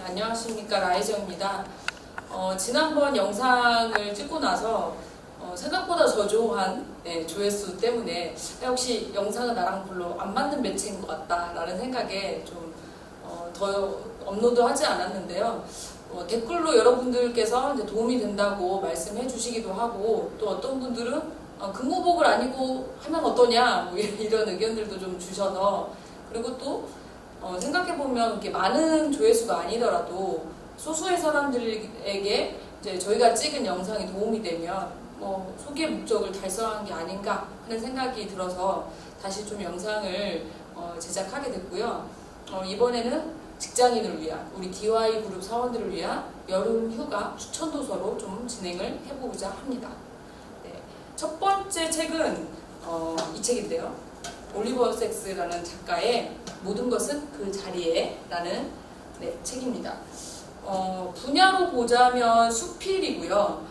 안녕하십니까, 라이정입니다. 지난번 영상을 찍고 나서 생각보다 저조한 조회수 때문에 역시 영상은 나랑 별로 안 맞는 매체인 것 같다라는 생각에 좀 더 업로드하지 않았는데요. 댓글로 여러분들께서 이제 도움이 된다고 말씀해 주시기도 하고, 또 어떤 분들은 근무복을 아니고 하면 어떠냐 뭐 이런 의견들도 좀 주셔서, 그리고 또 생각해보면 이렇게 많은 조회수가 아니더라도 소수의 사람들에게 이제 저희가 찍은 영상이 도움이 되면 소개 목적을 달성한 게 아닌가 하는 생각이 들어서 다시 좀 영상을 제작하게 됐고요. 이번에는 직장인을 위한, 우리 DY 그룹 사원들을 위한 여름 휴가 추천 도서로 좀 진행을 해보고자 합니다. 네. 첫 번째 책은 이 책인데요. 올리버 섹스라는 작가의 모든 것은 그 자리에 라는 책입니다. 분야로 보자면 수필이고요.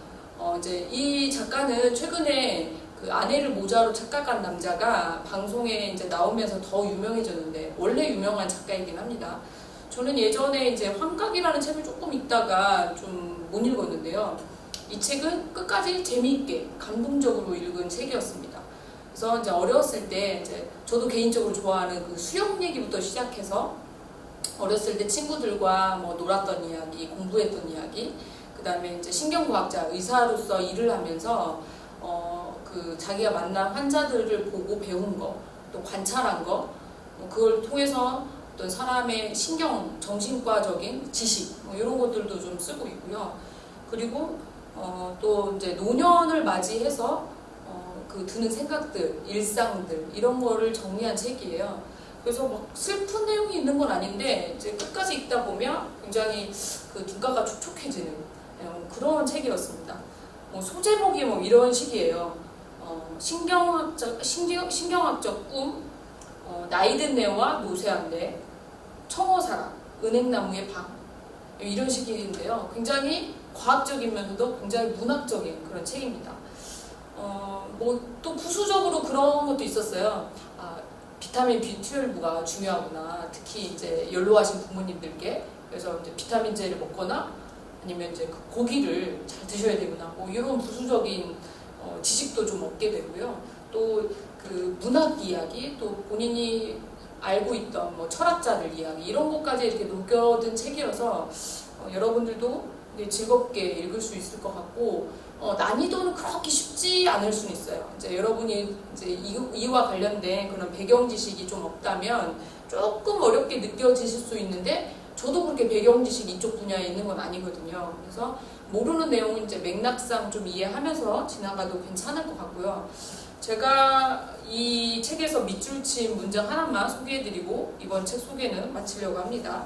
이제 이 작가는 최근에 그 아내를 모자로 착각한 남자가 방송에 이제 나오면서 더 유명해졌는데, 원래 유명한 작가이긴 합니다. 저는 예전에 이제 환각이라는 책을 조금 읽다가 좀 못 읽었는데요. 이 책은 끝까지 재미있게 감동적으로 읽은 책이었습니다. 그래서 이제 어렸을 때 이제 저도 개인적으로 좋아하는 그 수영 얘기부터 시작해서 어렸을 때 친구들과 놀았던 이야기, 공부했던 이야기, 그 다음에 이제 신경과학자, 의사로서 일을 하면서 그 자기가 만난 환자들을 보고 배운 거, 또 관찰한 거, 그걸 통해서 어떤 사람의 정신과적인 지식 이런 것들도 좀 쓰고 있고요. 그리고 또 이제 노년을 맞이해서 그 드는 생각들, 일상들 이런 거를 정리한 책이에요. 그래서 막 슬픈 내용이 있는 건 아닌데 이제 끝까지 읽다 보면 굉장히 그 눈가가 촉촉해지는 그런 책이었습니다. 소제목이 이런 식이에요. 신경학적 꿈, 나이든 내와 노쇠한 내, 청어사랑, 은행나무의 방, 이런 식인데요. 굉장히 과학적이면서도 굉장히 문학적인 그런 책입니다. 또 부수적으로 그런 것도 있었어요. 비타민 B12가 중요하구나. 특히 이제 연로하신 부모님들께. 그래서 이제 비타민제를 먹거나 아니면 이제 그 고기를 잘 드셔야 되구나. 이런 부수적인 지식도 좀 얻게 되고요. 또 그 문학 이야기, 또 본인이 알고 있던 철학자들 이야기 이런 것까지 이렇게 녹여든 책이어서 여러분들도 즐겁게 읽을 수 있을 것 같고, 난이도는 그렇게 쉽지 않을 수는 있어요. 이제 여러분이 이제 이와 관련된 그런 배경 지식이 좀 없다면 조금 어렵게 느껴지실 수 있는데, 저도 그렇게 배경 지식이 이쪽 분야에 있는 건 아니거든요. 그래서 모르는 내용은 이제 맥락상 좀 이해하면서 지나가도 괜찮을 것 같고요. 제가 이 책에서 밑줄 친 문장 하나만 소개해드리고 이번 책 소개는 마치려고 합니다.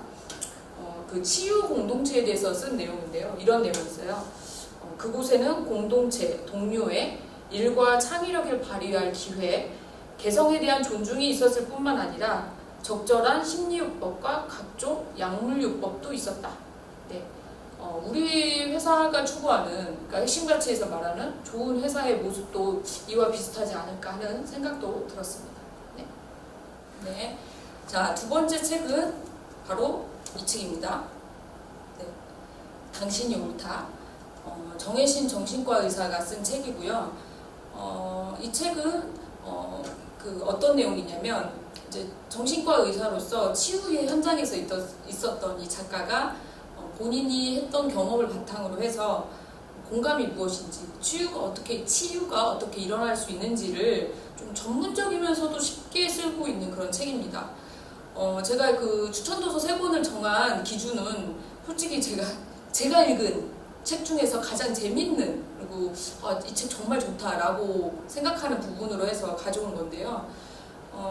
그 치유 공동체에 대해서 쓴 내용인데요. 이런 내용이 있어요. 그곳에는 공동체, 동료의 일과 창의력을 발휘할 기회, 개성에 대한 존중이 있었을 뿐만 아니라 적절한 심리요법과 각종 약물요법도 있었다. 네. 우리 회사가 추구하는, 그러니까 핵심 가치에서 말하는 좋은 회사의 모습도 이와 비슷하지 않을까 하는 생각도 들었습니다. 네. 네. 자, 두 번째 책은 바로 이 책입니다. 네. 당신이 옳다. 정혜신 정신과 의사가 쓴 책이고요. 이 책은 어떤 내용이냐면, 이제 정신과 의사로서 치유의 현장에서 있었던 이 작가가 본인이 했던 경험을 바탕으로 해서 공감이 무엇인지, 치유가 어떻게 일어날 수 있는지를 좀 전문적이면서도 쉽게 쓰고 있는 그런 책입니다. 제가 그 추천도서 3권을 정한 기준은 솔직히 제가 읽은 책 중에서 가장 재밌는, 그리고 이 책 정말 좋다라고 생각하는 부분으로 해서 가져온 건데요.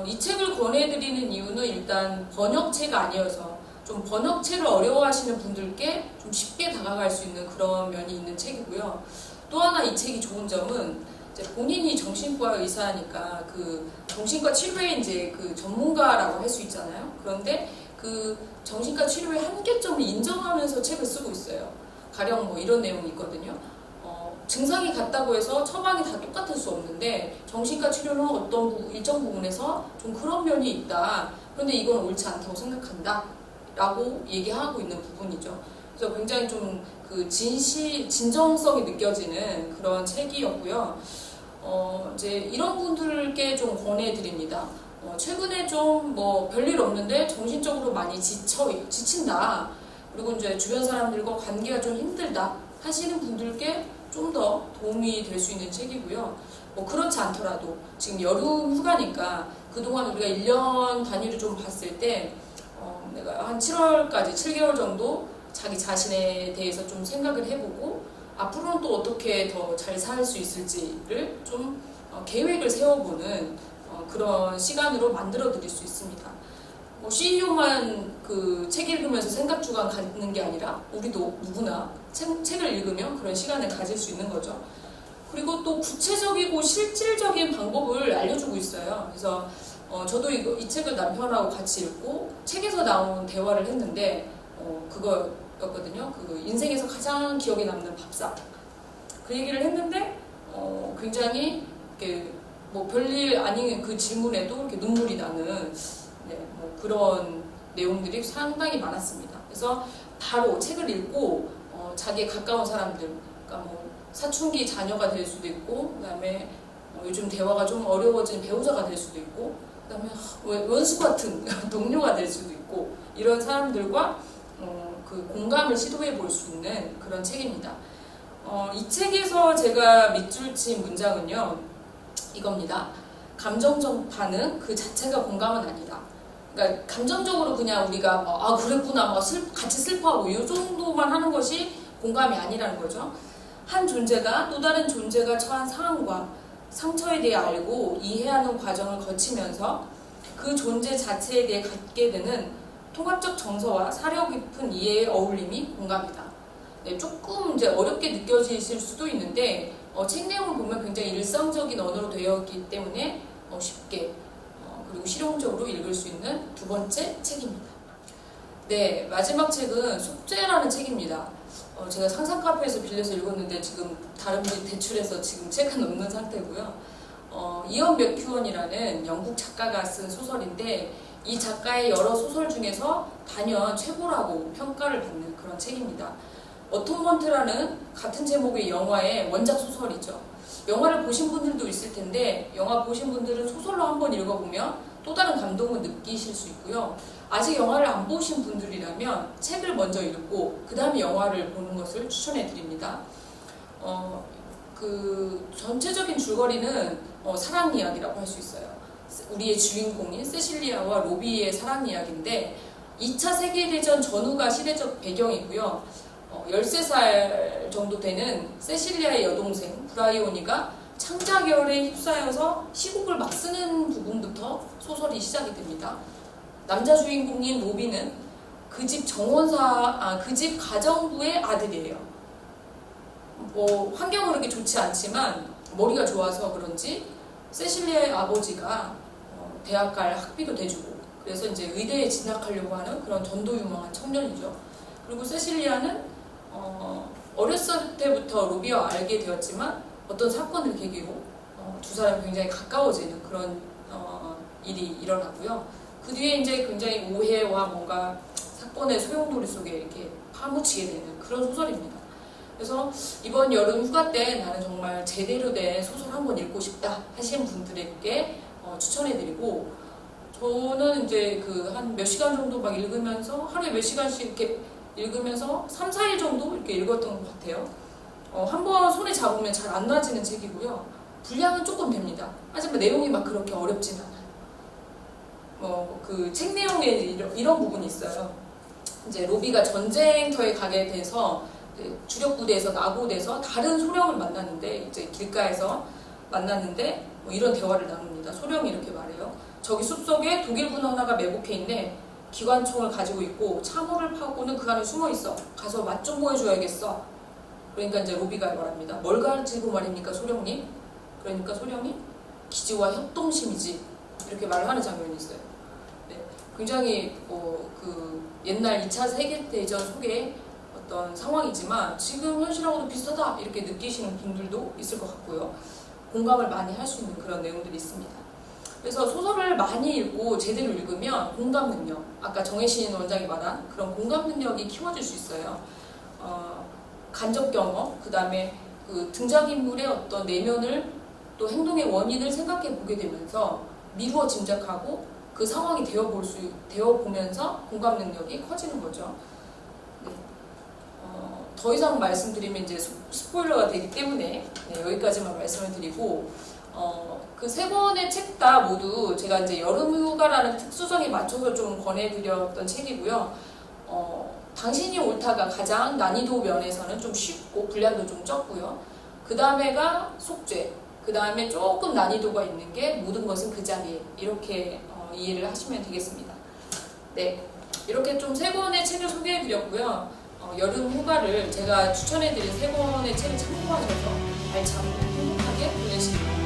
이 책을 권해드리는 이유는 일단 번역체가 아니어서 좀 번역체를 어려워하시는 분들께 좀 쉽게 다가갈 수 있는 그런 면이 있는 책이고요. 또 하나 이 책이 좋은 점은 이제 본인이 정신과 의사니까 그 정신과 치료의 이제 그 전문가라고 할 수 있잖아요. 그런데 그 정신과 치료의 한계점을 인정하면서 책을 쓰고 있어요. 가령 이런 내용이 있거든요. 증상이 같다고 해서 처방이 다 똑같을 수 없는데 정신과 치료는 어떤 일정 부분에서 좀 그런 면이 있다. 그런데 이건 옳지 않다고 생각한다. 라고 얘기하고 있는 부분이죠. 그래서 굉장히 좀 그 진정성이 느껴지는 그런 책이었고요. 이제 이런 분들께 좀 권해드립니다. 최근에 좀 뭐 별일 없는데 정신적으로 많이 지친다. 그리고 이제 주변 사람들과 관계가 좀 힘들다 하시는 분들께 좀 더 도움이 될 수 있는 책이고요. 뭐 그렇지 않더라도 지금 여름 휴가니까 그동안 우리가 1년 단위로 좀 봤을 때 내가 한 7월까지 7개월 정도 자기 자신에 대해서 좀 생각을 해보고 앞으로는 또 어떻게 더 잘 살 수 있을지를 좀 계획을 세워보는 그런 시간으로 만들어 드릴 수 있습니다. 뭐 CEO만 그 책 읽으면서 생각 주간 갖는 게 아니라 우리도 누구나 책을 읽으면 그런 시간을 가질 수 있는 거죠. 그리고 또 구체적이고 실질적인 방법을 알려주고 있어요. 그래서 저도 이 책을 남편하고 같이 읽고 책에서 나온 대화를 했는데 그거였거든요. 그 인생에서 가장 기억에 남는 밥상. 그 얘기를 했는데 굉장히 이렇게 뭐 별일 아닌 그 질문에도 이렇게 눈물이 나는 뭐 그런 내용들이 상당히 많았습니다. 그래서 바로 책을 읽고 자기에 가까운 사람들, 그러니까 뭐 사춘기 자녀가 될 수도 있고, 그다음에 요즘 대화가 좀 어려워진 배우자가 될 수도 있고, 그다음에 원수 같은 동료가 될 수도 있고, 이런 사람들과 그 공감을 시도해 볼 수 있는 그런 책입니다. 이 책에서 제가 밑줄 친 문장은요, 이겁니다. 감정적 반응 그 자체가 공감은 아니다. 그러니까 감정적으로 그냥 우리가 그랬구나, 같이 슬퍼하고 이 정도만 하는 것이 공감이 아니라는 거죠. 한 존재가 또 다른 존재가 처한 상황과 상처에 대해 알고 이해하는 과정을 거치면서 그 존재 자체에 대해 갖게 되는 통합적 정서와 사려 깊은 이해의 어울림이 공감이다. 네, 조금 이제 어렵게 느껴지실 수도 있는데 책 내용을 보면 굉장히 일상적인 언어로 되어 있기 때문에 쉽게 그리고 실용적으로 읽을 수 있는 두 번째 책입니다. 네, 마지막 책은 숙제라는 책입니다. 제가 상상 카페에서 빌려서 읽었는데 지금 다른 분이 대출해서 지금 책은 없는 상태고요. 이언 맥큐언이라는 영국 작가가 쓴 소설인데 이 작가의 여러 소설 중에서 단연 최고라고 평가를 받는 그런 책입니다. 어톤먼트라는 같은 제목의 영화의 원작 소설이죠. 영화를 보신 분들도 있을 텐데 영화 보신 분들은 소설로 한번 읽어보면 또 다른 감동을 느끼실 수 있고요. 아직 영화를 안 보신 분들이라면 책을 먼저 읽고 그 다음에 영화를 보는 것을 추천해 드립니다. 그 전체적인 줄거리는 사랑 이야기라고 할 수 있어요. 우리의 주인공인 세실리아와 로비의 사랑 이야기인데 2차 세계대전 전후가 시대적 배경이고요. 13살 정도 되는 세실리아의 여동생 브라이오니가 창자결에 휩싸여서 시국을 막 쓰는 부분부터 소설이 시작이 됩니다. 남자 주인공인 로비는 그 집 그 집 가정부의 아들이에요. 환경은 그렇게 좋지 않지만 머리가 좋아서 그런지 세실리아의 아버지가 대학 갈 학비도 대주고 그래서 이제 의대에 진학하려고 하는 그런 전도 유망한 청년이죠. 그리고 세실리아는 어렸을 때부터 로비와 알게 되었지만 어떤 사건을 계기로 두 사람이 굉장히 가까워지는 그런 일이 일어나고요. 그 뒤에 이제 굉장히 오해와 뭔가 사건의 소용돌이 속에 이렇게 파묻히게 되는 그런 소설입니다. 그래서 이번 여름 휴가 때 나는 정말 제대로 된 소설 한권 읽고 싶다 하시는 분들에게 추천해드리고 저는 이제 그 한 몇 시간 정도 막 읽으면서 하루에 몇 시간씩 이렇게 읽으면서 3, 4일 정도 이렇게 읽었던 것 같아요. 한번 손에 잡으면 잘 안 놔지는 책이고요. 분량은 조금 됩니다. 하지만 내용이 막 그렇게 어렵진 않아요. 그 책 내용에 이런 부분이 있어요. 이제 로비가 전쟁터에 가게 돼서 주력 부대에서 나고돼서 다른 소령을 만났는데 이제 길가에서 만났는데 이런 대화를 나눕니다. 소령이 이렇게 말해요. 저기 숲속에 독일군 하나가 매복해 있네. 기관총을 가지고 있고 참호를 파고는 그 안에 숨어 있어. 가서 맛 좀 보여줘야겠어. 그러니까 이제 로비가 말합니다. 뭘 가지고 말입니까, 소령님? 그러니까 소령이 기지와 협동심이지. 이렇게 말을 하는 장면이 있어요. 네, 굉장히 그 옛날 2차 세계대전 속에 어떤 상황이지만 지금 현실하고도 비슷하다 이렇게 느끼시는 분들도 있을 것 같고요. 공감을 많이 할 수 있는 그런 내용들이 있습니다. 그래서 소설을 많이 읽고 제대로 읽으면 공감 능력, 아까 정혜신 원장이 말한 그런 공감 능력이 키워질 수 있어요. 간접 경험, 그 다음에 그 등장인물의 어떤 내면을 또 행동의 원인을 생각해 보게 되면서 미루어 짐작하고 그 상황이 되어보면서 공감 능력이 커지는 거죠. 네. 더 이상 말씀드리면 이제 스포일러가 되기 때문에 네, 여기까지만 말씀을 드리고 그 세 권의 책 다 모두 제가 이제 여름휴가라는 특수성에 맞춰서 좀 권해드렸던 책이고요. 당신이 옳다가 가장 난이도 면에서는 좀 쉽고 분량도 좀 적고요. 그 다음에가 속죄, 그 다음에 조금 난이도가 있는 게 모든 것은 그 자리에, 이렇게 이해를 하시면 되겠습니다. 네, 이렇게 좀 세 권의 책을 소개해드렸고요. 여름 휴가를 제가 추천해드린 세 권의 책을 참고하셔서 알차고 행복하게 보내시길 바랍니다.